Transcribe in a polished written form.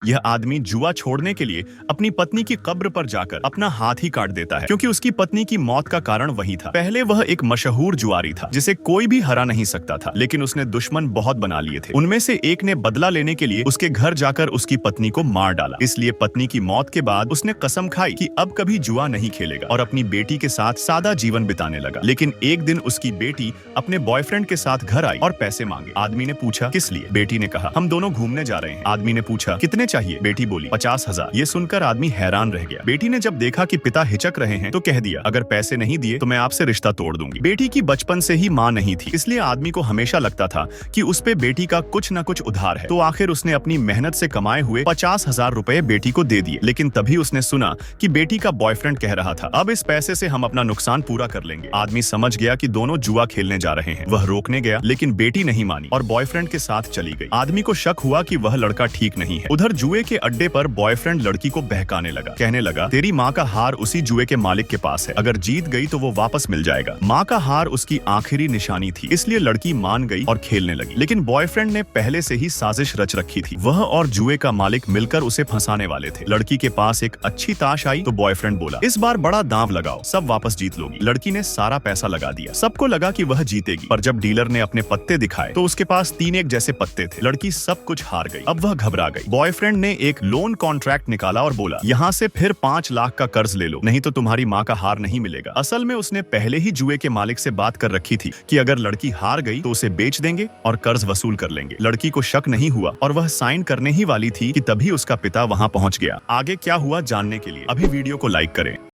यह आदमी जुआ छोड़ने के लिए अपनी पत्नी की कब्र पर जाकर अपना हाथ ही काट देता है, क्योंकि उसकी पत्नी की मौत का कारण वही था। पहले वह एक मशहूर जुआरी था जिसे कोई भी हरा नहीं सकता था, लेकिन उसने दुश्मन बहुत बना लिए थे। उनमें से एक ने बदला लेने के लिए उसके घर जाकर उसकी पत्नी को मार डाला। इसलिए पत्नी की मौत के बाद उसने कसम खाई कि अब कभी जुआ नहीं खेलेगा और अपनी बेटी के साथ सादा जीवन बिताने लगा। लेकिन एक दिन उसकी बेटी अपने बॉयफ्रेंड के साथ घर आई और पैसे मांगे। आदमी ने पूछा, किस लिए? बेटी ने कहा, हम दोनों घूमने जा रहे हैं। आदमी ने पूछा, कितने चाहिए? बेटी बोली, 50,000। ये सुनकर आदमी हैरान रह गया। बेटी ने जब देखा कि पिता हिचक रहे हैं तो कह दिया, अगर पैसे नहीं दिए तो मैं आपसे रिश्ता तोड़ दूंगी। बेटी की बचपन से ही मां नहीं थी, इसलिए आदमी को हमेशा लगता था कि उस पे बेटी का कुछ न कुछ उधार है। तो आखिर उसने अपनी मेहनत से कमाए हुए 50,000 रुपए बेटी को दे दिए। लेकिन तभी उसने सुना कि बेटी का बॉयफ्रेंड कह रहा था, अब इस पैसे से हम अपना नुकसान पूरा कर लेंगे। आदमी समझ गया कि दोनों जुआ खेलने जा रहे हैं। वह रोकने गया, लेकिन बेटी नहीं मानी और बॉयफ्रेंड के साथ चली गई। आदमी को शक हुआ कि वह लड़का ठीक नहीं है। उधर जुए के अड्डे पर बॉयफ्रेंड लड़की को बहकाने लगा, कहने लगा, तेरी माँ का हार उसी जुए के मालिक के पास है, अगर जीत गई तो वो वापस मिल जाएगा। माँ का हार उसकी आखिरी निशानी थी, इसलिए लड़की मान गई और खेलने लगी। लेकिन बॉयफ्रेंड ने पहले से ही साजिश रच रखी थी। वह और जुए का मालिक मिलकर उसे फंसाने वाले थे। लड़की के पास एक अच्छी ताश आई तो बॉयफ्रेंड बोला, इस बार बड़ा दांव लगाओ, सब वापस जीत लोगी। लड़की ने सारा पैसा लगा दिया। सबको लगा कि वह जीतेगी, पर जब डीलर ने अपने पत्ते दिखाए तो उसके पास 3 एक जैसे पत्ते थे। लड़की सब कुछ हार गई। अब वह घबरा गई। बॉयफ्रेंड ने एक लोन कॉन्ट्रैक्ट निकाला और बोला, यहाँ से फिर 5 लाख का कर्ज ले लो, नहीं तो तुम्हारी माँ का हार नहीं मिलेगा। असल में उसने पहले ही जुए के मालिक से बात कर रखी थी कि अगर लड़की हार गई तो उसे बेच देंगे और कर्ज वसूल कर लेंगे। लड़की को शक नहीं हुआ और वह साइन करने ही वाली थी कि तभी उसका पिता वहां पहुंच गया। आगे क्या हुआ जानने के लिए अभी वीडियो को लाइक करें।